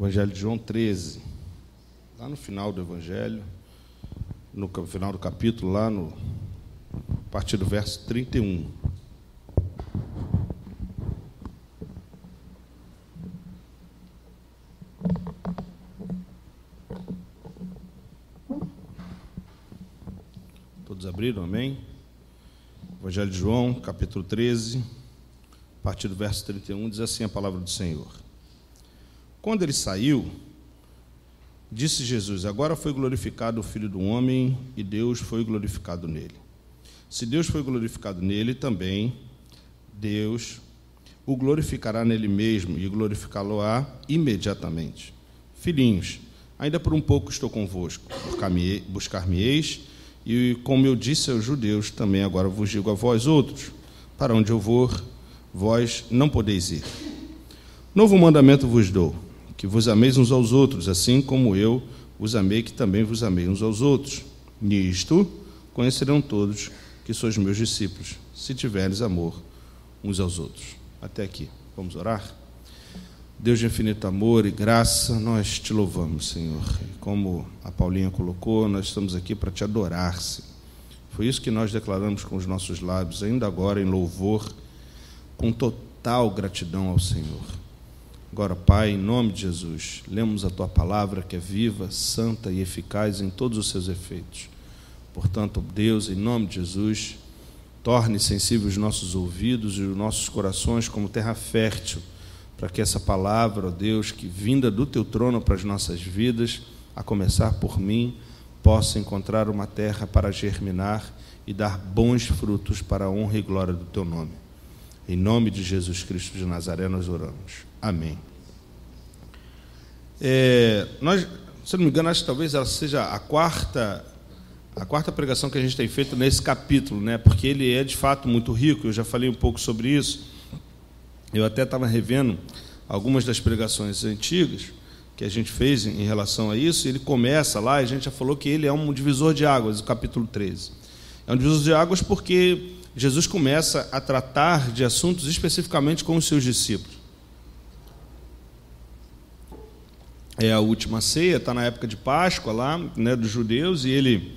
Evangelho de João 13, lá no final do Evangelho, no final do capítulo, a partir do verso 31. Todos abriram, amém? Evangelho de João, capítulo 13, a partir do verso 31, diz assim a palavra do Senhor. Quando ele saiu, disse Jesus: agora foi glorificado o Filho do Homem, e Deus foi glorificado nele. Se Deus foi glorificado nele, também Deus o glorificará nele mesmo, e glorificá-lo-á imediatamente. Filhinhos, ainda por um pouco estou convosco, buscar-me-eis, e como eu disse aos judeus, também agora vos digo a vós outros: para onde eu vou, vós não podeis ir. Novo mandamento vos dou, que vos ameis uns aos outros, assim como eu vos amei, que também vos amei uns aos outros. Nisto conhecerão todos que sois meus discípulos, se tiveres amor uns aos outros. Até aqui. Vamos orar? Deus de infinito amor e graça, nós te louvamos, Senhor. E como a Paulinha colocou, nós estamos aqui para te adorar, Senhor. Foi isso que nós declaramos com os nossos lábios, ainda agora em louvor, com total gratidão ao Senhor. Agora, Pai, em nome de Jesus, lemos a Tua palavra que é viva, santa e eficaz em todos os seus efeitos. Portanto, Deus, em nome de Jesus, torne sensíveis os nossos ouvidos e os nossos corações como terra fértil, para que essa palavra, ó Deus, que vinda do Teu trono para as nossas vidas, a começar por mim, possa encontrar uma terra para germinar e dar bons frutos para a honra e glória do Teu nome. Em nome de Jesus Cristo de Nazaré nós oramos. Amém. Se não me engano, acho que talvez ela seja a quarta pregação que a gente tem feito nesse capítulo, né? Porque ele é de fato muito rico. Eu já falei um pouco sobre isso. Eu até estava revendo algumas das pregações antigas que a gente fez em relação a isso. Ele começa lá, a gente já falou que ele é um divisor de águas, o capítulo 13. É um divisor de águas porque Jesus começa a tratar de assuntos especificamente com os seus discípulos. É a última ceia, está na época de Páscoa lá, né, dos judeus, e ele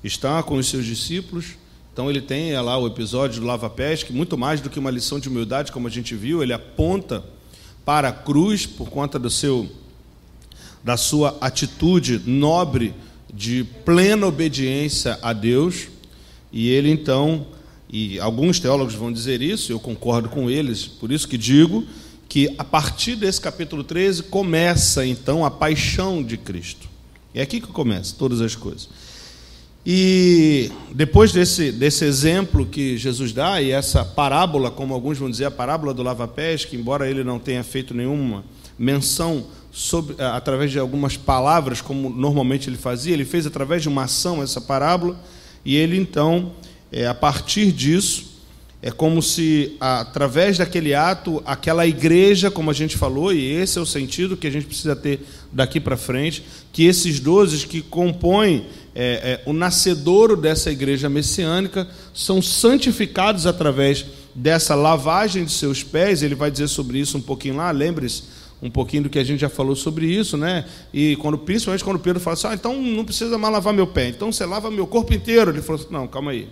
está com os seus discípulos. Então ele tem lá o episódio do lava-pés, que muito mais do que uma lição de humildade, como a gente viu, ele aponta para a cruz por conta da sua atitude nobre de plena obediência a Deus. E ele então, e alguns teólogos vão dizer isso, eu concordo com eles, por isso que digo que a partir desse capítulo 13 começa então a paixão de Cristo. É aqui que começa todas as coisas. E depois desse exemplo que Jesus dá, e essa parábola, como alguns vão dizer, a parábola do lava-pés, que embora ele não tenha feito nenhuma menção através de algumas palavras, como normalmente ele fazia, ele fez através de uma ação essa parábola, e ele então, a partir disso, é como se, através daquele ato, aquela igreja, como a gente falou, e esse é o sentido que a gente precisa ter daqui para frente, que esses 12 que compõem o nascedouro dessa igreja messiânica são santificados através dessa lavagem de seus pés. Ele vai dizer sobre isso um pouquinho lá, lembre-se um pouquinho do que a gente já falou sobre isso, né? E principalmente quando Pedro fala assim, então não precisa mais lavar meu pé, então você lava meu corpo inteiro. Ele falou assim, não, calma aí.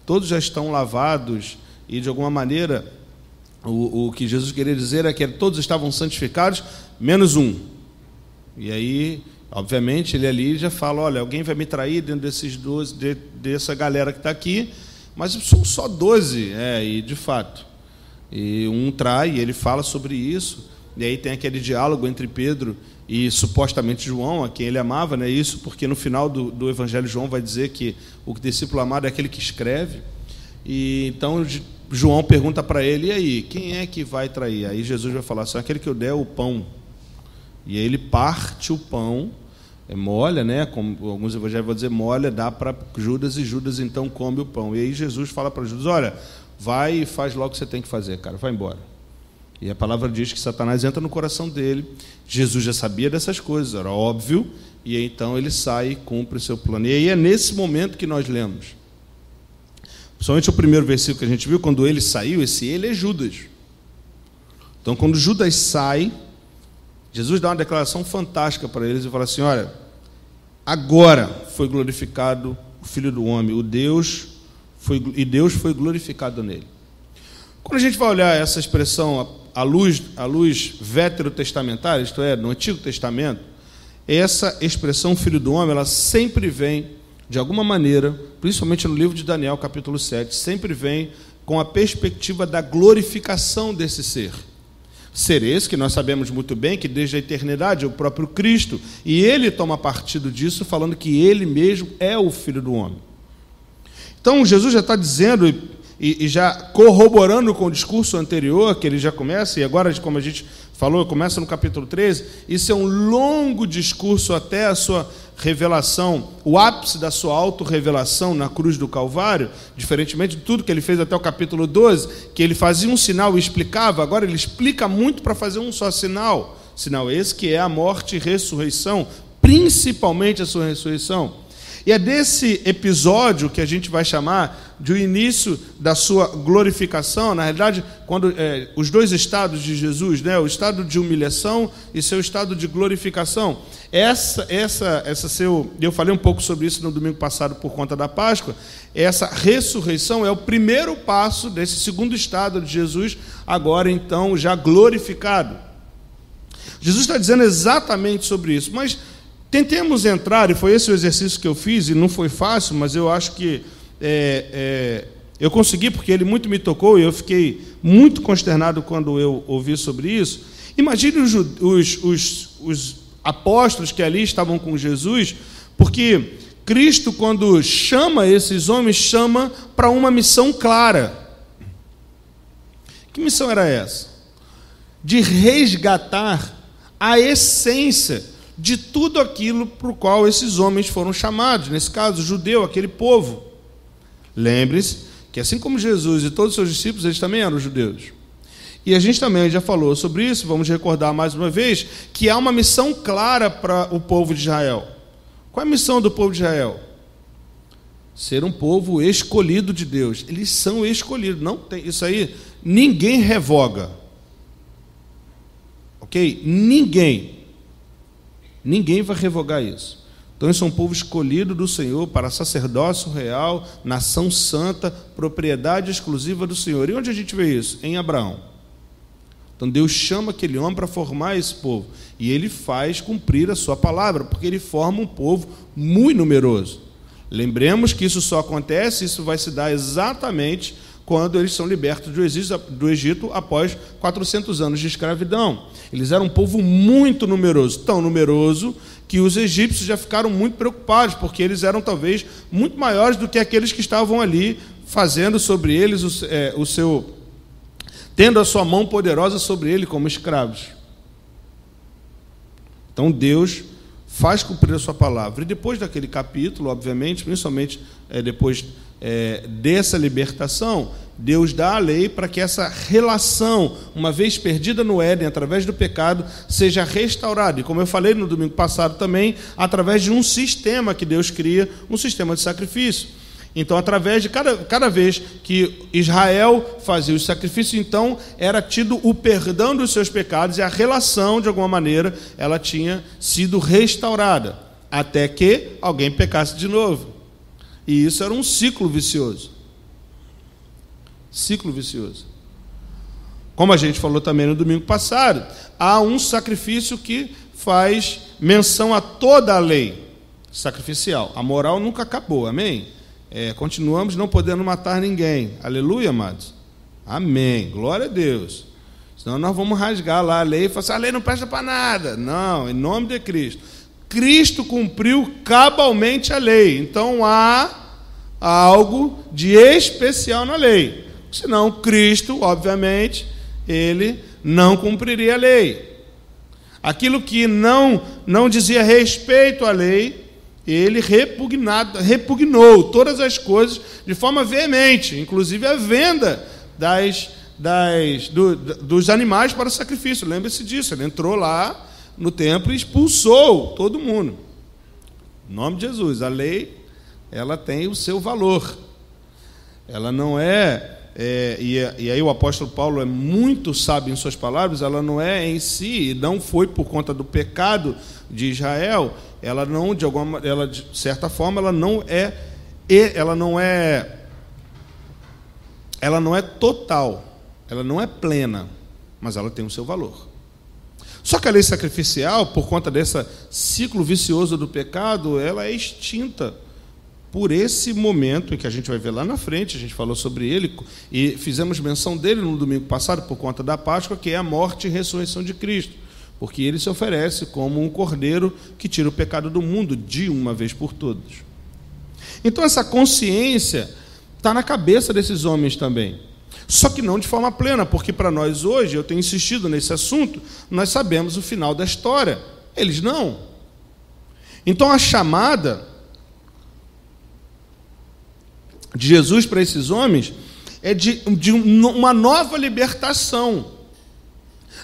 Todos já estão lavados, e de alguma maneira o que Jesus queria dizer é que todos estavam santificados, menos um. E aí, obviamente, ele ali já fala, olha, alguém vai me trair dentro desses 12, dessa galera que está aqui, mas são só 12, e de fato. E um trai, e ele fala sobre isso, e aí tem aquele diálogo entre Pedro e supostamente João, a quem ele amava, né? Isso porque no final do Evangelho João vai dizer que o discípulo amado é aquele que escreve. E então João pergunta para ele, e aí, quem é que vai trair? Aí Jesus vai falar assim, aquele que eu der o pão. E aí ele parte o pão, molha, né? Como alguns evangelhos vão dizer, molha, dá para Judas, e Judas então come o pão. E aí Jesus fala para Judas, olha, vai e faz logo o que você tem que fazer, cara, vai embora. E a palavra diz que Satanás entra no coração dele. Jesus já sabia dessas coisas, era óbvio, e aí, então ele sai e cumpre o seu plano. E aí é nesse momento que nós lemos. Principalmente o primeiro versículo que a gente viu, quando ele saiu, esse ele é Judas. Então, quando Judas sai, Jesus dá uma declaração fantástica para eles e fala assim: olha, agora foi glorificado o Filho do Homem, Deus foi glorificado nele. Quando a gente vai olhar essa expressão à luz veterotestamentária, isto é, no Antigo Testamento, essa expressão Filho do Homem, ela sempre vem, de alguma maneira, principalmente no livro de Daniel, capítulo 7, sempre vem com a perspectiva da glorificação desse ser. Ser esse que nós sabemos muito bem que desde a eternidade é o próprio Cristo, e ele toma partido disso, falando que ele mesmo é o Filho do Homem. Então, Jesus já está dizendo e já corroborando com o discurso anterior, que ele já começa, e agora, como a gente falou, começa no capítulo 13, isso é um longo discurso até a sua revelação, o ápice da sua autorrevelação na cruz do Calvário, diferentemente de tudo que ele fez até o capítulo 12, que ele fazia um sinal e explicava, agora ele explica muito para fazer um só sinal esse que é a morte e ressurreição, principalmente a sua ressurreição. E é desse episódio que a gente vai chamar de o início da sua glorificação, na realidade, quando os dois estados de Jesus, né, o estado de humilhação e seu estado de glorificação. Eu falei um pouco sobre isso no domingo passado por conta da Páscoa. Essa ressurreição é o primeiro passo desse segundo estado de Jesus, agora então já glorificado. Jesus está dizendo exatamente sobre isso, mas tentemos entrar, e foi esse o exercício que eu fiz, e não foi fácil, mas eu acho que eu consegui, porque ele muito me tocou, e eu fiquei muito consternado quando eu ouvi sobre isso. Imagine os apóstolos que ali estavam com Jesus, porque Cristo, quando chama esses homens, chama para uma missão clara. Que missão era essa? De resgatar a essência de tudo aquilo para o qual esses homens foram chamados, nesse caso, o judeu, aquele povo. Lembre-se que, assim como Jesus e todos os seus discípulos, eles também eram judeus. E a gente também já falou sobre isso, vamos recordar mais uma vez, que há uma missão clara para o povo de Israel. Qual é a missão do povo de Israel? Ser um povo escolhido de Deus. Eles são escolhidos, não tem isso aí, ninguém revoga. Ok? Ninguém vai revogar isso. Então, eles são um povo escolhido do Senhor para sacerdócio real, nação santa, propriedade exclusiva do Senhor. E onde a gente vê isso? Em Abraão. Então, Deus chama aquele homem para formar esse povo. E ele faz cumprir a sua palavra, porque ele forma um povo muito numeroso. Lembremos que isso só acontece, isso vai se dar exatamente quando eles são libertos do Egito após 400 anos de escravidão. Eles eram um povo muito numeroso, tão numeroso que os egípcios já ficaram muito preocupados, porque eles eram talvez muito maiores do que aqueles que estavam ali fazendo sobre eles tendo a sua mão poderosa sobre ele como escravos. Então Deus faz cumprir a sua palavra. E depois daquele capítulo, obviamente, principalmente depois dessa libertação, Deus dá a lei para que essa relação, uma vez perdida no Éden, através do pecado, seja restaurada. E como eu falei no domingo passado também, através de um sistema que Deus cria, um sistema de sacrifício. Então, através de cada vez que Israel fazia os sacrifícios, então era tido o perdão dos seus pecados e a relação, de alguma maneira, ela tinha sido restaurada, até que alguém pecasse de novo. E isso era um ciclo vicioso. Ciclo vicioso. Como a gente falou também no domingo passado, há um sacrifício que faz menção a toda a lei sacrificial. A moral nunca acabou, amém? Continuamos não podendo matar ninguém. Aleluia, amados? Amém. Glória a Deus. Senão nós vamos rasgar lá a lei e falar assim, a lei não presta para nada. Não, em nome de Cristo. Cristo cumpriu cabalmente a lei. Então há algo de especial na lei. Senão Cristo, obviamente, ele não cumpriria a lei. Aquilo que não dizia respeito à lei, ele repugnou todas as coisas de forma veemente, inclusive a venda dos animais para o sacrifício. Lembre-se disso, ele entrou lá no templo e expulsou todo mundo. Em nome de Jesus, a lei, ela tem o seu valor. Ela não é e aí o apóstolo Paulo é muito sábio em suas palavras, ela não é em si, não foi por conta do pecado de Israel, ela não, de certa forma, ela não é total, ela não é plena, mas ela tem o seu valor. Só que a lei sacrificial, por conta desse ciclo vicioso do pecado, ela é extinta por esse momento em que a gente vai ver lá na frente. A gente falou sobre ele e fizemos menção dele no domingo passado por conta da Páscoa, que é a morte e ressurreição de Cristo, porque ele se oferece como um cordeiro que tira o pecado do mundo de uma vez por todas. Então essa consciência está na cabeça desses homens também, só que não de forma plena, porque para nós hoje, eu tenho insistido nesse assunto, nós sabemos o final da história, eles não. Então a chamada de Jesus para esses homens é de uma nova libertação.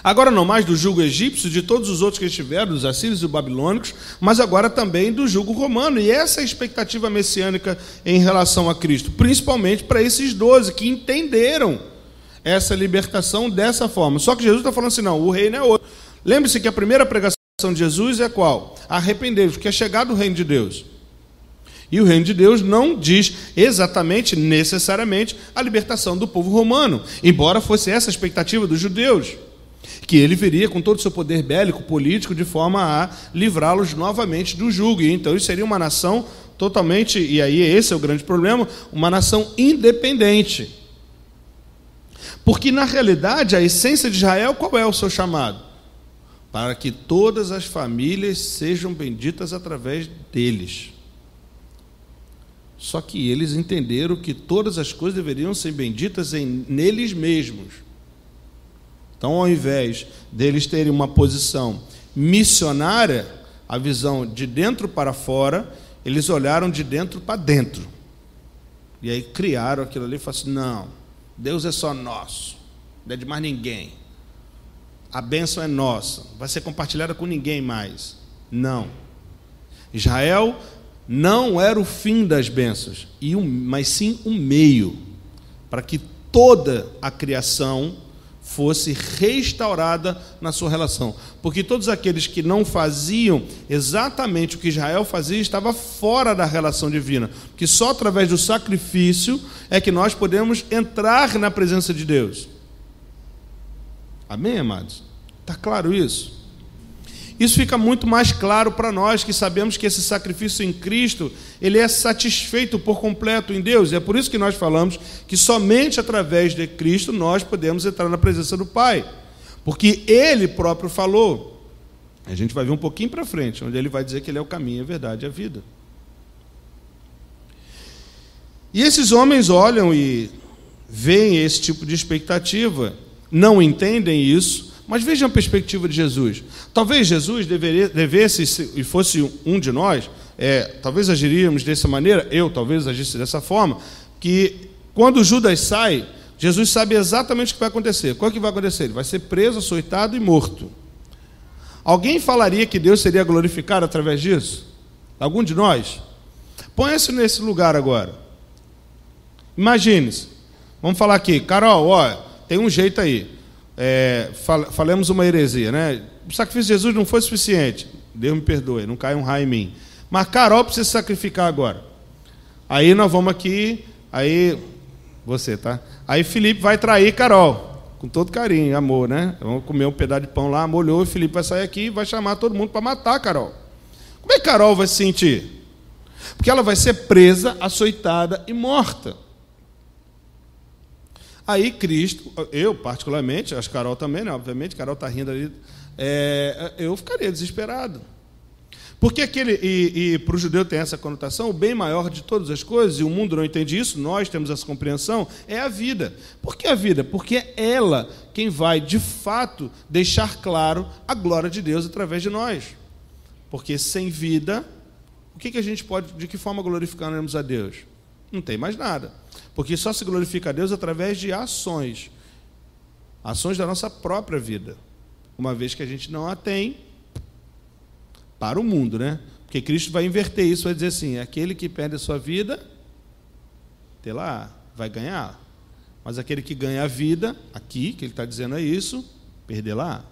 Agora não mais do jugo egípcio, de todos os outros que estiveram, dos assírios e babilônicos, mas agora também do jugo romano. E essa é a expectativa messiânica em relação a Cristo, principalmente para esses 12 que entenderam essa libertação dessa forma. Só que Jesus está falando assim, não, o reino é outro. Lembre-se que a primeira pregação de Jesus é qual? Arrependei-vos, porque é chegado o reino de Deus. E o reino de Deus não diz exatamente, necessariamente, a libertação do povo romano, embora fosse essa a expectativa dos judeus, que ele viria com todo o seu poder bélico, político, de forma a livrá-los novamente do jugo. E então isso seria uma nação totalmente, e aí esse é o grande problema, uma nação independente. Porque, na realidade, a essência de Israel, qual é o seu chamado? Para que todas as famílias sejam benditas através deles. Só que eles entenderam que todas as coisas deveriam ser benditas neles mesmos. Então, ao invés deles terem uma posição missionária, a visão de dentro para fora, eles olharam de dentro para dentro. E aí criaram aquilo ali e falaram assim, não, Deus é só nosso, não é de mais ninguém. A bênção é nossa, vai ser compartilhada com ninguém mais. Não. Israel não era o fim das bênçãos, mas sim um meio para que toda a criação fosse restaurada na sua relação. Porque todos aqueles que não faziam exatamente o que Israel fazia estavam fora da relação divina. Porque só através do sacrifício é que nós podemos entrar na presença de Deus. Amém, amados? Está claro isso? Isso fica muito mais claro para nós que sabemos que esse sacrifício em Cristo, ele é satisfeito por completo em Deus. E é por isso que nós falamos que somente através de Cristo nós podemos entrar na presença do Pai. Porque Ele próprio falou. A gente vai ver um pouquinho para frente, onde Ele vai dizer que Ele é o caminho, a verdade e a vida. E esses homens olham e veem esse tipo de expectativa, não entendem isso. Mas vejam a perspectiva de Jesus. Talvez Jesus devesse, e fosse um de nós, talvez agiríamos dessa maneira, eu talvez agisse dessa forma, que quando Judas sai, Jesus sabe exatamente o que vai acontecer. Qual é que vai acontecer? Ele vai ser preso, açoitado e morto. Alguém falaria que Deus seria glorificado através disso? Algum de nós? Põe-se nesse lugar agora. Imagine-se. Vamos falar aqui. Carol, ó, tem um jeito aí. Falemos uma heresia, né? O sacrifício de Jesus não foi suficiente. Deus me perdoe, não cai um raio em mim. Mas Carol precisa se sacrificar agora. Aí nós vamos aqui, aí você, tá? Aí Felipe vai trair Carol, com todo carinho, amor, né? Vamos comer um pedaço de pão lá, molhou, e Felipe vai sair aqui e vai chamar todo mundo para matar Carol. Como é que Carol vai se sentir? Porque ela vai ser presa, açoitada e morta. Aí Cristo, eu particularmente, acho que Carol também, né? Obviamente, Carol está rindo ali, eu ficaria desesperado. Porque para o judeu tem essa conotação, o bem maior de todas as coisas, e o mundo não entende isso, nós temos essa compreensão, é a vida. Por que a vida? Porque é ela quem vai, de fato, deixar claro a glória de Deus através de nós. Porque sem vida, o que a gente pode, de que forma glorificaremos a Deus? Não tem mais nada. Porque só se glorifica a Deus através de ações. Ações da nossa própria vida. Uma vez que a gente não a tem para o mundo, né? Porque Cristo vai inverter isso, vai dizer assim, aquele que perde a sua vida, vai ganhar. Mas aquele que ganha a vida, aqui, que ele está dizendo é isso, perdê-la.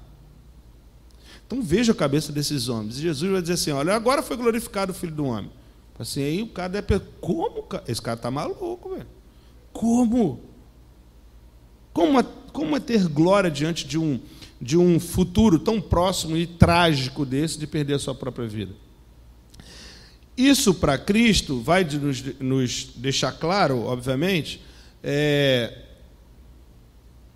Então veja a cabeça desses homens. E Jesus vai dizer assim, olha, agora foi glorificado o Filho do Homem. Assim, aí o cara deve pensar, como? Esse cara está maluco, velho. Como? Como é ter glória diante de um futuro tão próximo e trágico desse, de perder a sua própria vida? Isso para Cristo vai nos deixar claro, obviamente,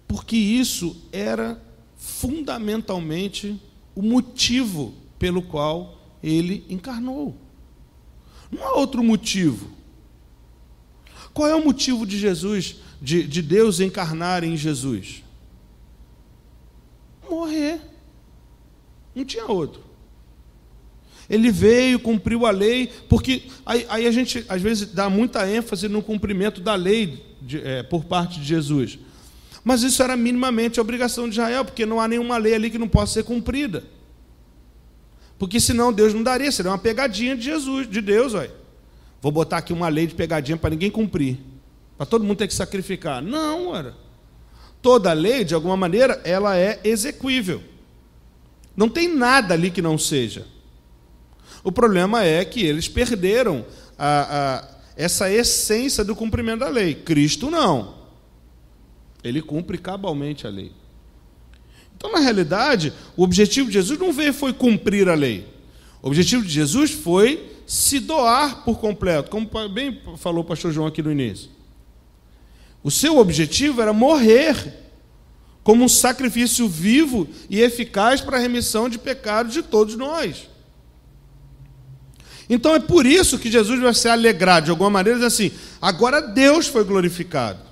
porque isso era fundamentalmente o motivo pelo qual ele encarnou. Não há outro motivo. Qual é o motivo de Jesus, de Deus encarnar em Jesus? Morrer. Não tinha outro. Ele veio, cumpriu a lei, porque aí a gente às vezes dá muita ênfase no cumprimento da lei por parte de Jesus. Mas isso era minimamente a obrigação de Israel, porque não há nenhuma lei ali que não possa ser cumprida. Porque senão Deus não daria, seria uma pegadinha de Jesus, de Deus, olha. Vou botar aqui uma lei de pegadinha para ninguém cumprir, para todo mundo ter que sacrificar. Não, ora. Toda lei, de alguma maneira, ela é exequível. Não tem nada ali que não seja. O problema é que eles perderam essa essência do cumprimento da lei. Cristo não. Ele cumpre cabalmente a lei. Então, na realidade, o objetivo de Jesus não foi cumprir a lei. O objetivo de Jesus foi se doar por completo, como bem falou o pastor João aqui no início. O seu objetivo era morrer como um sacrifício vivo e eficaz para a remissão de pecados de todos nós. Então é por isso que Jesus vai se alegrar de alguma maneira, diz assim, agora Deus foi glorificado.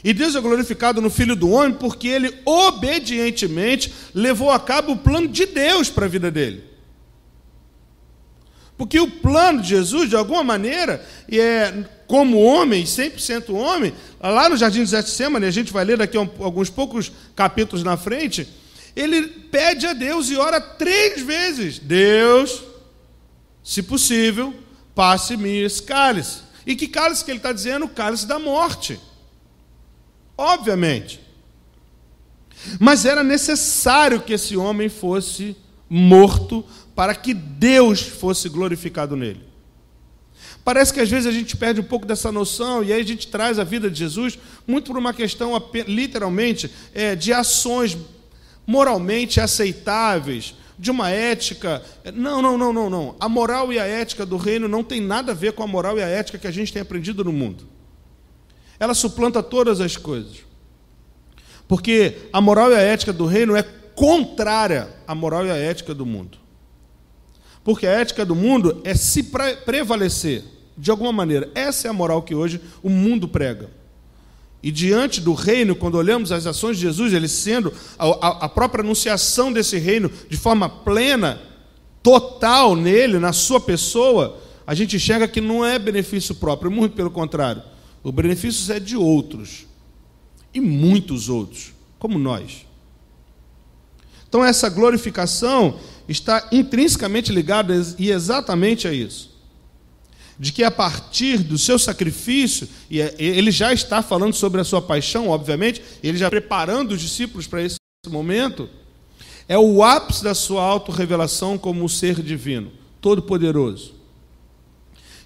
E Deus é glorificado no Filho do Homem porque ele obedientemente levou a cabo o plano de Deus para a vida dele. Porque o plano de Jesus, de alguma maneira, como homem, 100% homem, lá no Jardim de Getsêmani, a gente vai ler daqui a alguns poucos capítulos na frente, ele pede a Deus e ora 3 vezes, Deus, se possível, passe-me esse cálice. E que cálice que ele está dizendo? O cálice da morte. Obviamente. Mas era necessário que esse homem fosse morto para que Deus fosse glorificado nele. Parece que às vezes a gente perde um pouco dessa noção e aí a gente traz a vida de Jesus muito por uma questão, literalmente, de ações moralmente aceitáveis, de uma ética. Não. A moral e a ética do reino não tem nada a ver com a moral e a ética que a gente tem aprendido no mundo. Ela suplanta todas as coisas. Porque a moral e a ética do reino é contrária à moral e à ética do mundo. Porque a ética do mundo é se prevalecer, de alguma maneira. Essa é a moral que hoje o mundo prega. E diante do reino, quando olhamos as ações de Jesus, ele sendo a própria anunciação desse reino de forma plena, total nele, na sua pessoa, a gente enxerga que não é benefício próprio, muito pelo contrário. O benefício é de outros, e muitos outros, como nós. Então essa glorificação está intrinsecamente ligada e exatamente a isso. De que a partir do seu sacrifício, e ele já está falando sobre a sua paixão, obviamente, ele já preparando os discípulos para esse momento, é o ápice da sua autorrevelação como um ser divino, todo-poderoso,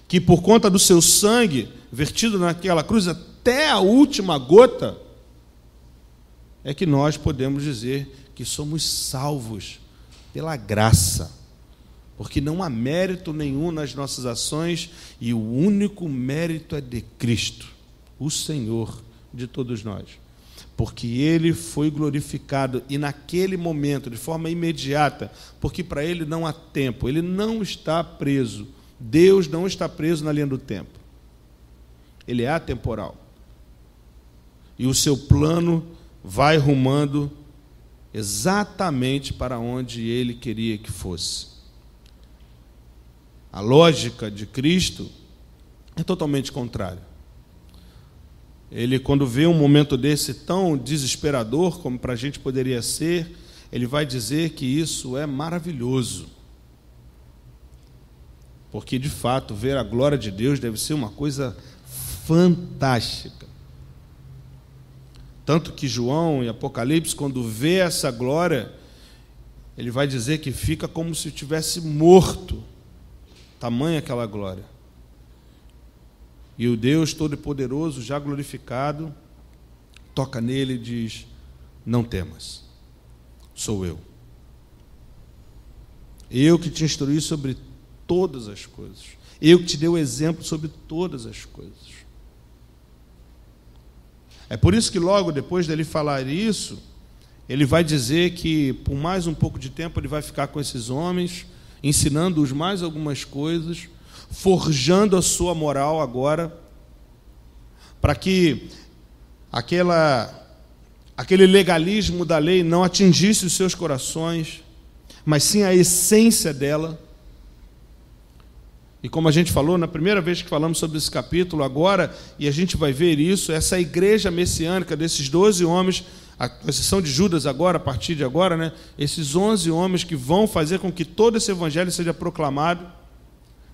que por conta do seu sangue vertido naquela cruz até a última gota, é que nós podemos dizer que somos salvos pela graça, porque não há mérito nenhum nas nossas ações e o único mérito é de Cristo, o Senhor de todos nós, porque Ele foi glorificado e naquele momento, de forma imediata, porque para Ele não há tempo, Ele não está preso, Deus não está preso na linha do tempo, Ele é atemporal e o seu plano vai rumando exatamente para onde Ele queria que fosse. A lógica de Cristo é totalmente contrária. Ele, quando vê um momento desse tão desesperador como para a gente poderia ser, ele vai dizer que isso é maravilhoso. Porque, de fato, ver a glória de Deus deve ser uma coisa fantástica. Tanto que João, em Apocalipse, quando vê essa glória, ele vai dizer que fica como se tivesse morto, tamanha aquela glória. E o Deus Todo-Poderoso, já glorificado, toca nele e diz: não temas, sou eu. Eu que te instruí sobre todas as coisas. Eu que te dei o exemplo sobre todas as coisas. É por isso que logo depois dele falar isso, ele vai dizer que por mais um pouco de tempo ele vai ficar com esses homens, ensinando-os mais algumas coisas, forjando a sua moral agora, para que aquele legalismo da lei não atingisse os seus corações, mas sim a essência dela. E como a gente falou na primeira vez que falamos sobre esse capítulo, agora, e a gente vai ver isso, essa igreja messiânica desses 12 homens, a exceção de Judas agora, a partir de agora, né, esses 11 homens que vão fazer com que todo esse evangelho seja proclamado,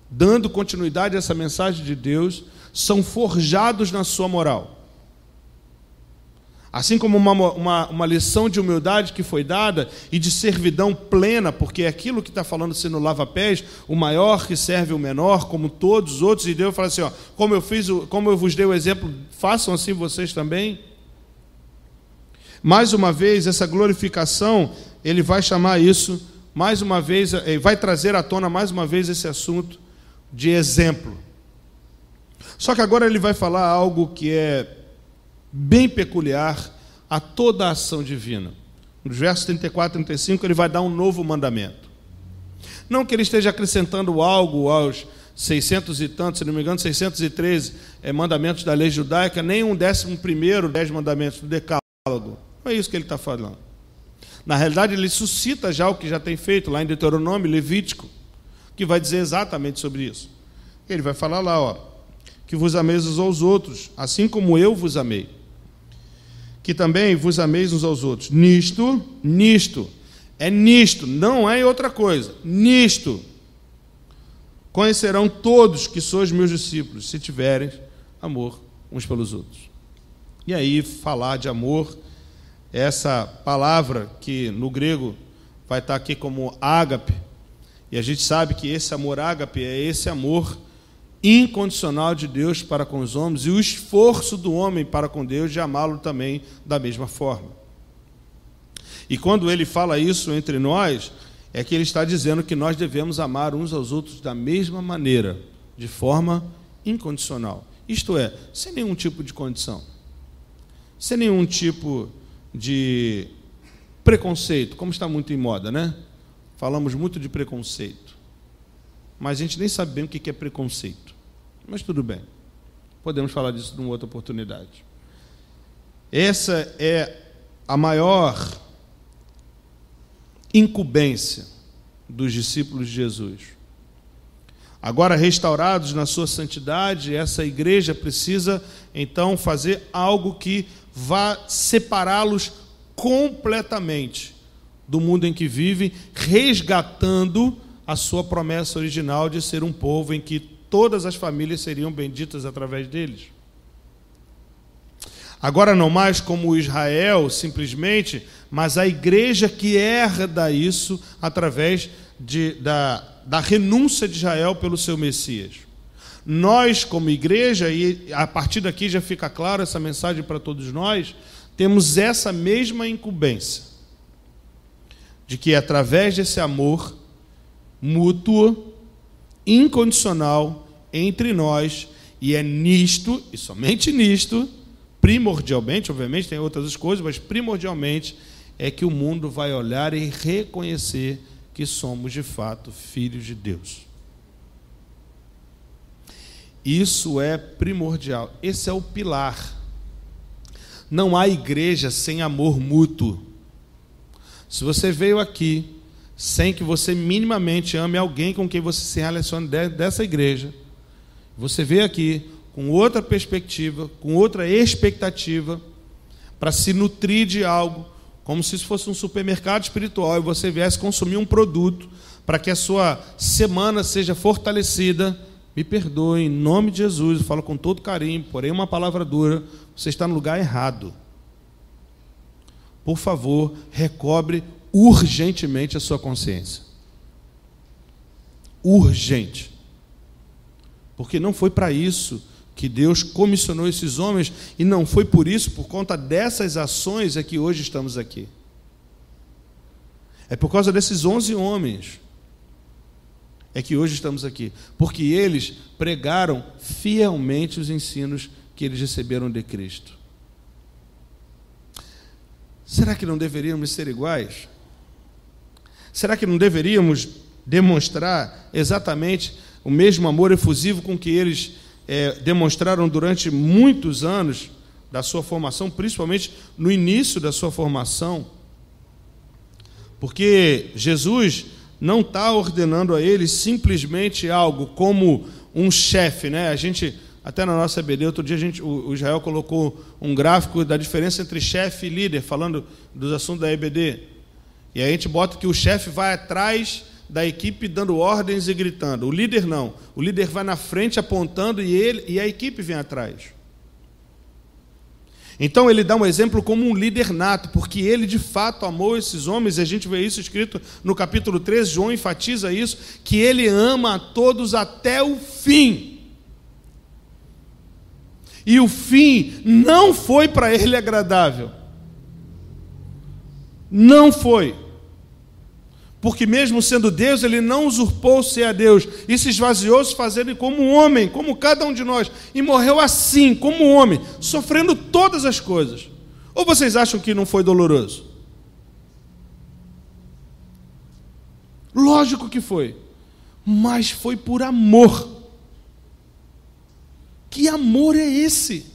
dando continuidade a essa mensagem de Deus, são forjados na sua moral. Assim como uma lição de humildade que foi dada e de servidão plena, porque é aquilo que está falando sendo lava-pés, o maior que serve o menor, como todos os outros, e Deus fala assim, ó, como eu vos dei o exemplo, façam assim vocês também. Mais uma vez, essa glorificação, ele vai chamar isso, mais uma vez, ele vai trazer à tona mais uma vez esse assunto de exemplo. Só que agora ele vai falar algo que é bem peculiar a toda a ação divina. Nos versos 34 e 35, ele vai dar um novo mandamento. Não que ele esteja acrescentando algo aos 600 e tantos, se não me engano, 613 mandamentos da lei judaica, nem um 11º 10 mandamentos do Decálogo. Não é isso que ele está falando. Na realidade, ele suscita já o que já tem feito lá em Deuteronômio, Levítico, que vai dizer exatamente sobre isso. Ele vai falar lá, ó, que vos ameis uns aos outros, assim como eu vos amei. Que também vos ameis uns aos outros. Nisto, não é em outra coisa. Nisto conhecerão todos que sois meus discípulos, se tiverem amor uns pelos outros. E aí, falar de amor, essa palavra que no grego vai estar aqui como ágape, e a gente sabe que esse amor ágape é esse amor incondicional de Deus para com os homens e o esforço do homem para com Deus de amá-lo também da mesma forma. E quando ele fala isso entre nós, é que ele está dizendo que nós devemos amar uns aos outros da mesma maneira, de forma incondicional. Isto é, sem nenhum tipo de condição, sem nenhum tipo de preconceito, como está muito em moda, né? Falamos muito de preconceito, mas a gente nem sabe bem o que é preconceito. Mas tudo bem, podemos falar disso numa outra oportunidade. Essa é a maior incumbência dos discípulos de Jesus. Agora restaurados na sua santidade, essa igreja precisa então fazer algo que vá separá-los completamente do mundo em que vivem, resgatando a sua promessa original de ser um povo em que todas as famílias seriam benditas através deles. Agora não mais como Israel, simplesmente, mas a igreja que herda isso através da renúncia de Israel pelo seu Messias. Nós, como igreja, e a partir daqui já fica claro essa mensagem para todos nós, temos essa mesma incumbência, de que através desse amor mútuo, incondicional entre nós, e é nisto, e somente nisto, primordialmente, obviamente tem outras coisas, mas primordialmente é que o mundo vai olhar e reconhecer que somos de fato filhos de Deus. Isso é primordial, esse é o pilar. Não há igreja sem amor mútuo. Se você veio aqui sem que você minimamente ame alguém com quem você se relacione dessa igreja, você veio aqui com outra perspectiva, com outra expectativa, para se nutrir de algo, como se isso fosse um supermercado espiritual, e você viesse consumir um produto, para que a sua semana seja fortalecida, me perdoe, em nome de Jesus, eu falo com todo carinho, porém uma palavra dura, você está no lugar errado. por favor, recobre urgentemente a sua consciência. Urgente. Porque não foi para isso que Deus comissionou esses homens, e não foi por isso, por conta dessas ações, é que hoje estamos aqui. É por causa desses 11 homens é que hoje estamos aqui, porque eles pregaram fielmente os ensinos que eles receberam de Cristo. Será que não deveríamos ser iguais? Será que não deveríamos demonstrar exatamente o mesmo amor efusivo com que eles demonstraram durante muitos anos da sua formação, principalmente no início da sua formação? Porque Jesus não está ordenando a eles simplesmente algo como um chefe, né? A gente, até na nossa EBD, outro dia o Israel colocou um gráfico da diferença entre chefe e líder, falando dos assuntos da EBD. E aí a gente bota que o chefe vai atrás da equipe dando ordens e gritando. O líder não. O líder vai na frente apontando e a equipe vem atrás. Então ele dá um exemplo como um líder nato, porque ele de fato amou esses homens, e a gente vê isso escrito no capítulo 13, João enfatiza isso, que ele ama a todos até o fim. E o fim não foi para ele agradável. Não foi. Porque mesmo sendo Deus, ele não usurpou ser a Deus, e se esvaziou, se fazendo como um homem, como cada um de nós, e morreu assim, como um homem, sofrendo todas as coisas. Ou vocês acham que não foi doloroso? Lógico que foi, mas foi por amor. Que amor é esse?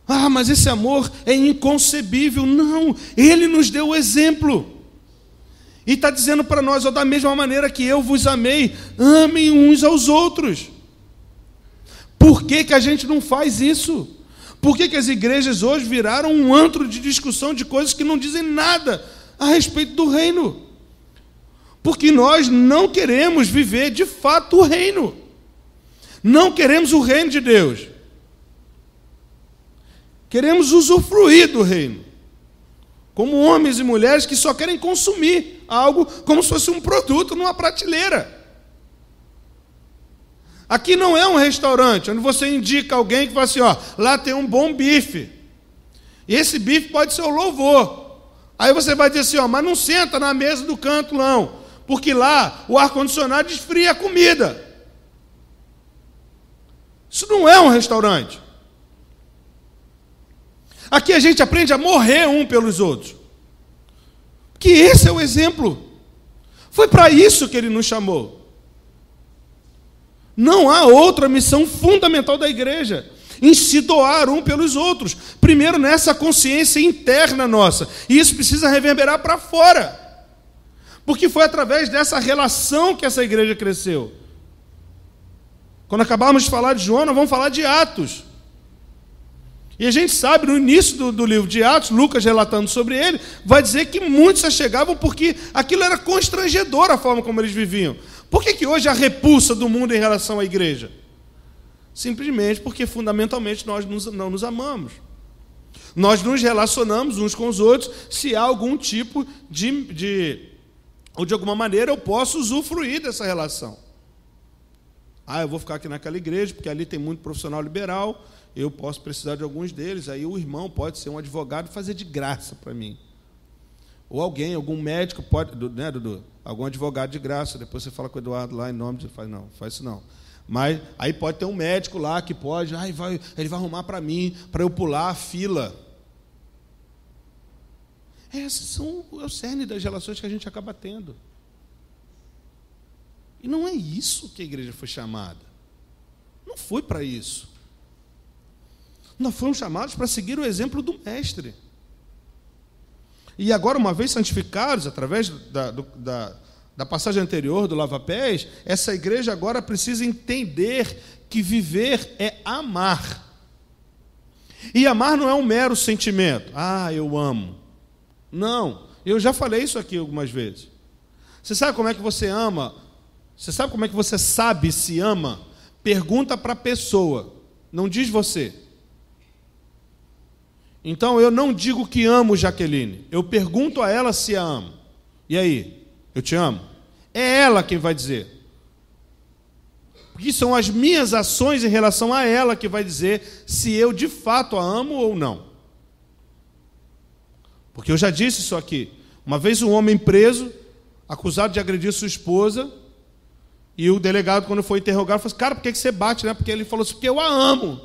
Ah, mas esse amor é inconcebível. Não, ele nos deu o exemplo. E está dizendo para nós, da mesma maneira que eu vos amei, amem uns aos outros. Por que que a gente não faz isso? Por que que as igrejas hoje viraram um antro de discussão de coisas que não dizem nada a respeito do reino? Porque nós não queremos viver de fato o reino. Não queremos o reino de Deus. Queremos usufruir do reino, como homens e mulheres que só querem consumir algo como se fosse um produto numa prateleira. Aqui não é um restaurante onde você indica alguém que fala assim, lá tem um bom bife. E esse bife pode ser o louvor. Aí você vai dizer assim, mas não senta na mesa do canto não, porque lá o ar-condicionado esfria a comida. Isso não é um restaurante. Aqui a gente aprende a morrer um pelos outros. Que esse é o exemplo. Foi para isso que ele nos chamou. Não há outra missão fundamental da igreja em se doar um pelos outros. Primeiro nessa consciência interna nossa. E isso precisa reverberar para fora. Porque foi através dessa relação que essa igreja cresceu. Quando acabarmos de falar de João, nós vamos falar de Atos. E a gente sabe, no início do livro de Atos, Lucas relatando sobre ele, vai dizer que muitos se chegavam porque aquilo era constrangedor a forma como eles viviam. Por que hoje há repulsa do mundo em relação à igreja? Simplesmente porque fundamentalmente nós não nos amamos. Nós nos relacionamos uns com os outros se há algum tipo ou de alguma maneira eu posso usufruir dessa relação. Eu vou ficar aqui naquela igreja porque ali tem muito profissional liberal, eu posso precisar de alguns deles, aí o irmão pode ser um advogado e fazer de graça para mim. Ou algum médico pode, né, Dudu? Algum advogado de graça, depois você fala com o Eduardo lá em nome de... Não, faz isso não. Mas aí pode ter um médico lá que pode, ele vai arrumar para mim, para eu pular a fila. Esses são o cerne das relações que a gente acaba tendo. E não é isso que a igreja foi chamada. Não foi para isso. Nós fomos chamados para seguir o exemplo do Mestre. E agora, uma vez santificados, através da passagem anterior do lava-pés, essa igreja agora precisa entender que viver é amar. E amar não é um mero sentimento. Eu amo. Não, eu já falei isso aqui algumas vezes. Você sabe como é que você ama? Você sabe como é que você sabe se ama? Pergunta para a pessoa, não diz você. Então eu não digo que amo Jaqueline, eu pergunto a ela se a amo. E aí, eu te amo? É ela quem vai dizer. Porque são as minhas ações em relação a ela que vai dizer se eu de fato a amo ou não. Porque eu já disse isso aqui. Uma vez um homem preso, acusado de agredir sua esposa, e o delegado, quando foi interrogado, falou assim: cara, por que você bate? Porque ele falou assim: porque eu a amo.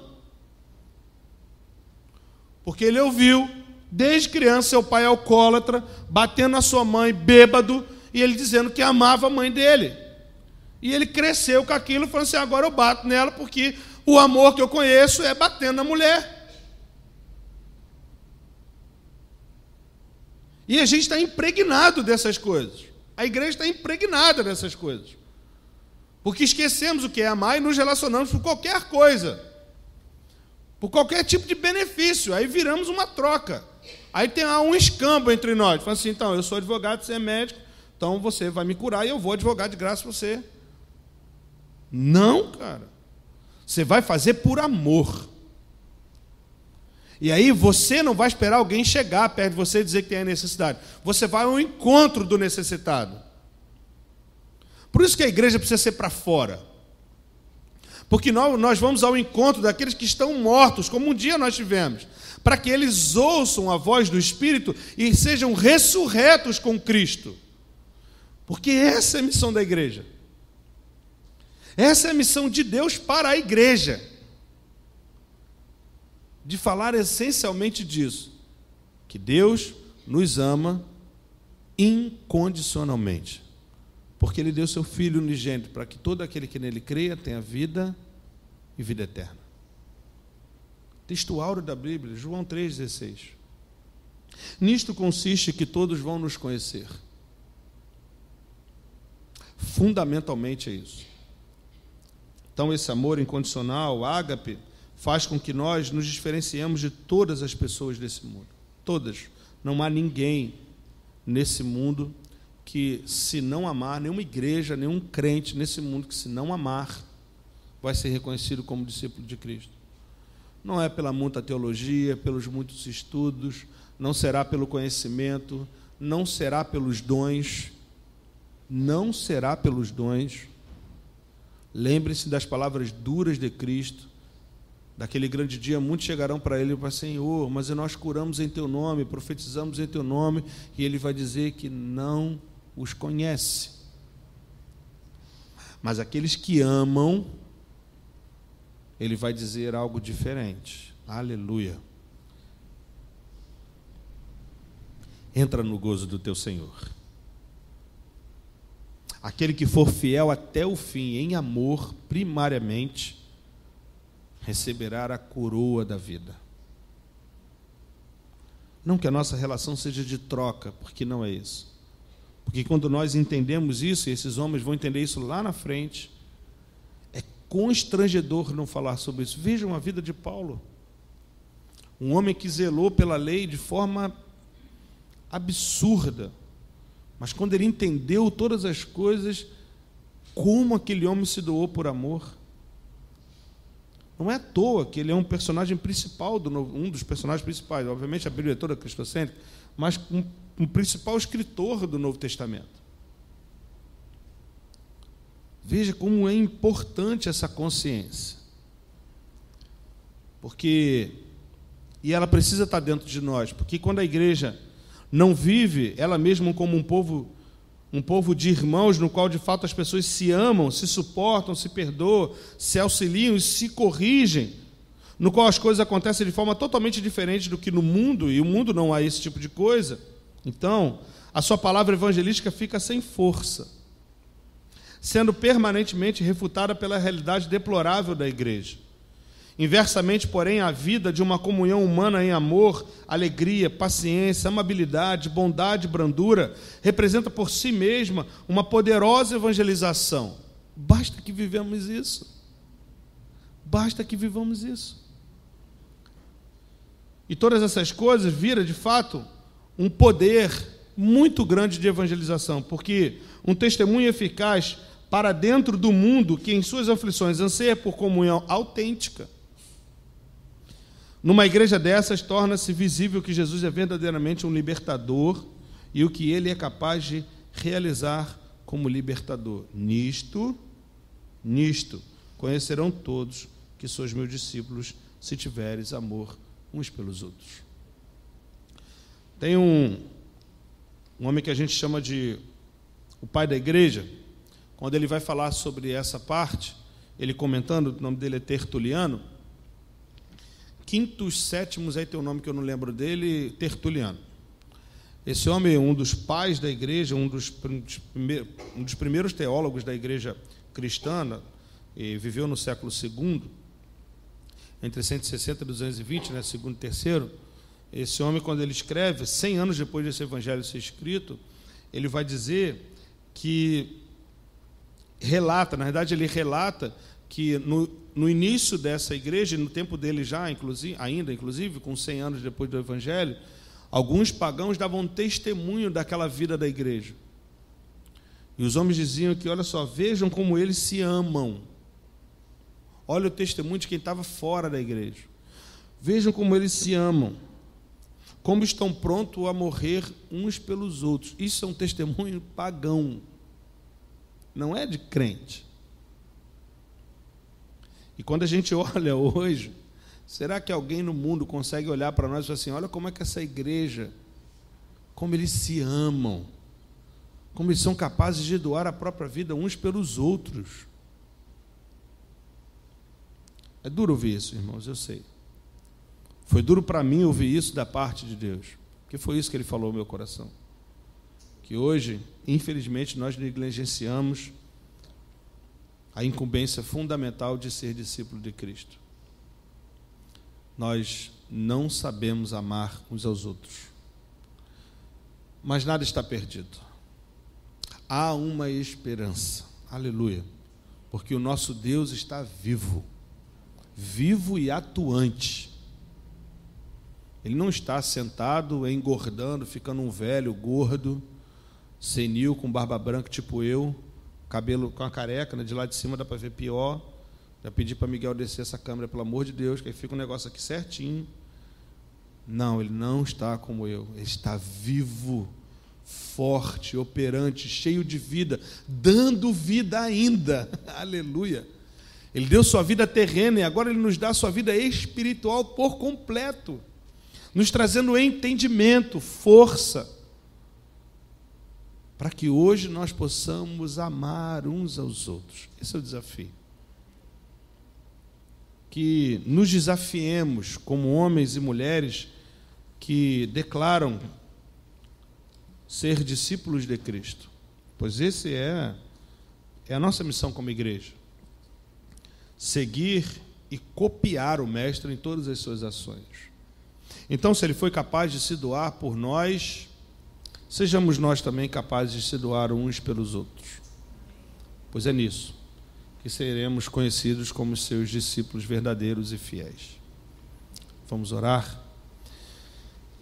Porque ele ouviu, desde criança, seu pai alcoólatra, batendo na sua mãe, bêbado, e ele dizendo que amava a mãe dele. E ele cresceu com aquilo, falando assim: agora eu bato nela, porque o amor que eu conheço é batendo na mulher. E a gente está impregnado dessas coisas. A igreja está impregnada dessas coisas. Porque esquecemos o que é amar e nos relacionamos por qualquer coisa. Por qualquer tipo de benefício. Aí viramos uma troca. Aí tem um escambo entre nós. Fala assim: então, eu sou advogado, você é médico, então você vai me curar e eu vou advogar de graça para você. Não, cara. Você vai fazer por amor. E aí você não vai esperar alguém chegar perto de você e dizer que tem a necessidade. Você vai ao encontro do necessitado. Por isso que a igreja precisa ser para fora. Porque nós vamos ao encontro daqueles que estão mortos, como um dia nós tivemos, para que eles ouçam a voz do Espírito e sejam ressurretos com Cristo. Porque essa é a missão da igreja. Essa é a missão de Deus para a igreja. De falar essencialmente disso, que Deus nos ama incondicionalmente, porque Ele deu seu Filho unigênito para que todo aquele que nele creia tenha vida e vida eterna. Texto áureo da Bíblia, João 3,16. Nisto consiste que todos vão nos conhecer. Fundamentalmente é isso. Então esse amor incondicional, ágape, faz com que nós nos diferenciemos de todas as pessoas desse mundo. Todas. Não há ninguém nesse mundo que, se não amar, nenhuma igreja, nenhum crente nesse mundo que, se não amar, vai ser reconhecido como discípulo de Cristo. Não é pela muita teologia, pelos muitos estudos, não será pelo conhecimento, não será pelos dons, não será pelos dons. Lembre-se das palavras duras de Cristo. Daquele grande dia, muitos chegarão para ele e falarão: Senhor, mas nós curamos em teu nome, profetizamos em teu nome, e ele vai dizer que não os conhece. Mas aqueles que amam, ele vai dizer algo diferente. Aleluia. Entra no gozo do teu Senhor. Aquele que for fiel até o fim, em amor, primariamente, receberá a coroa da vida. Não que a nossa relação seja de troca, porque não é isso. Porque quando nós entendemos isso, e esses homens vão entender isso lá na frente, é constrangedor não falar sobre isso. Vejam a vida de Paulo. Um homem que zelou pela lei de forma absurda, mas quando ele entendeu todas as coisas, como aquele homem se doou por amor. Não é à toa que ele é um personagem principal, um dos personagens principais. Obviamente a Bíblia é toda cristocêntrica, mas um principal escritor do Novo Testamento. Veja como é importante essa consciência. E ela precisa estar dentro de nós, porque quando a igreja não vive ela mesma como um povo de irmãos, no qual de fato as pessoas se amam, se suportam, se perdoam, se auxiliam e se corrigem, no qual as coisas acontecem de forma totalmente diferente do que no mundo, e o mundo não há esse tipo de coisa, então a sua palavra evangelística fica sem força, sendo permanentemente refutada pela realidade deplorável da igreja. Inversamente, porém, a vida de uma comunhão humana em amor, alegria, paciência, amabilidade, bondade e brandura representa por si mesma uma poderosa evangelização. Basta que vivamos isso. Basta que vivamos isso. E todas essas coisas viram, de fato, um poder muito grande de evangelização, porque um testemunho eficaz para dentro do mundo que em suas aflições anseia por comunhão autêntica, Numa igreja dessas, torna-se visível que Jesus é verdadeiramente um libertador e o que ele é capaz de realizar como libertador. Nisto, conhecerão todos que sois meus discípulos, se tiveres amor uns pelos outros. Tem um homem que a gente chama de o pai da igreja. Quando ele vai falar sobre essa parte, ele comentando, o nome dele é Tertuliano. Quintus Sétimos, aí tem um nome que eu não lembro dele, Tertuliano. Esse homem é um dos pais da igreja, um dos primeiros teólogos da igreja cristã, e viveu no século II, entre 160 e 220, né, segundo e terceiro. Esse homem, quando ele escreve, 100 anos depois desse evangelho ser escrito, ele vai dizer que na verdade ele relata que no início dessa igreja, no tempo dele já, inclusive, com 100 anos depois do evangelho, alguns pagãos davam testemunho daquela vida da igreja. E os homens diziam que, olha só, vejam como eles se amam. Olha o testemunho de quem estava fora da igreja. Vejam como eles se amam. Como estão prontos a morrer uns pelos outros. Isso é um testemunho pagão. Não é de crente. E quando a gente olha hoje, será que alguém no mundo consegue olhar para nós e falar assim, olha como é que essa igreja, como eles se amam, como eles são capazes de doar a própria vida uns pelos outros. É duro ouvir isso, irmãos, eu sei. Foi duro para mim ouvir isso da parte de Deus, porque foi isso que Ele falou no meu coração. Que hoje, infelizmente, nós negligenciamos a incumbência fundamental de ser discípulo de Cristo. Nós não sabemos amar uns aos outros. Mas nada está perdido. Há uma esperança. Aleluia. Porque o nosso Deus está vivo. Vivo e atuante. Ele não está sentado, engordando, ficando um velho, gordo, senil, com barba branca, tipo eu, cabelo com a careca, né? De lá de cima dá para ver pior. Já pedi para Miguel descer essa câmera, pelo amor de Deus, que aí fica um negócio aqui certinho. Não, ele não está como eu. Ele está vivo, forte, operante, cheio de vida, dando vida ainda. Aleluia. Ele deu sua vida terrena e agora Ele nos dá a sua vida espiritual por completo, nos trazendo entendimento, força, para que hoje nós possamos amar uns aos outros. Esse é o desafio. Que nos desafiemos como homens e mulheres que declaram ser discípulos de Cristo, pois esse é a nossa missão como igreja. Seguir e copiar o Mestre em todas as suas ações. Então, se Ele foi capaz de se doar por nós, sejamos nós também capazes de se doar uns pelos outros. Pois é nisso que seremos conhecidos como seus discípulos verdadeiros e fiéis. Vamos orar?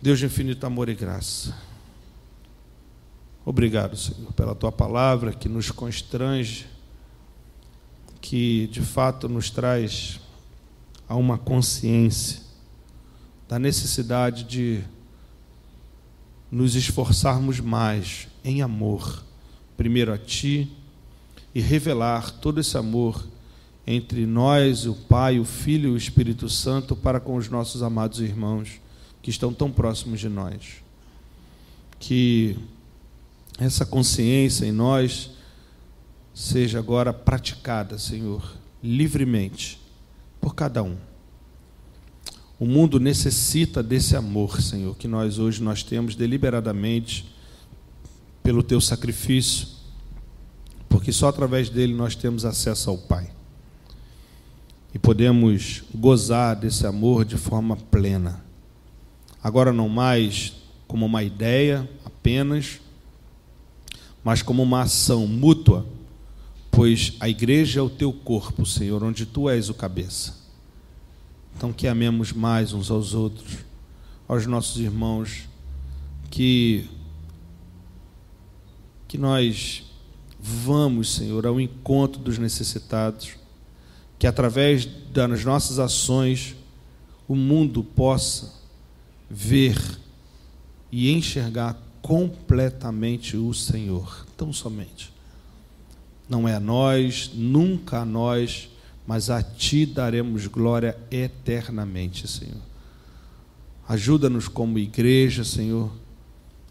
Deus de infinito amor e graça, obrigado, Senhor, pela Tua palavra que nos constrange, que de fato nos traz a uma consciência da necessidade de nos esforçarmos mais em amor, primeiro a Ti, e revelar todo esse amor entre nós, o Pai, o Filho e o Espírito Santo, para com os nossos amados irmãos que estão tão próximos de nós. Que essa consciência em nós seja agora praticada, Senhor, livremente, por cada um. O mundo necessita desse amor, Senhor, que hoje nós temos deliberadamente pelo Teu sacrifício, porque só através dele nós temos acesso ao Pai. E podemos gozar desse amor de forma plena. Agora não mais como uma ideia apenas, mas como uma ação mútua, pois a igreja é o Teu corpo, Senhor, onde Tu és o cabeça. Então que amemos mais uns aos outros, aos nossos irmãos, que nós vamos, Senhor, ao encontro dos necessitados, que através das nossas ações o mundo possa ver e enxergar completamente o Senhor, tão somente. Não é a nós, nunca a nós, mas a Ti daremos glória eternamente, Senhor. Ajuda-nos como igreja, Senhor,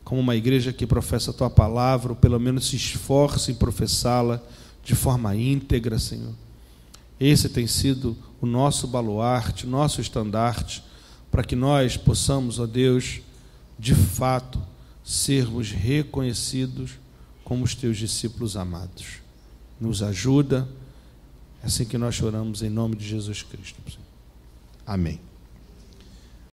como uma igreja que professa a Tua palavra, ou pelo menos se esforce em professá-la de forma íntegra, Senhor. Esse tem sido o nosso baluarte, nosso estandarte, para que nós possamos, ó Deus, de fato, sermos reconhecidos como os Teus discípulos amados. Nos ajuda, é assim que nós choramos em nome de Jesus Cristo. Amém.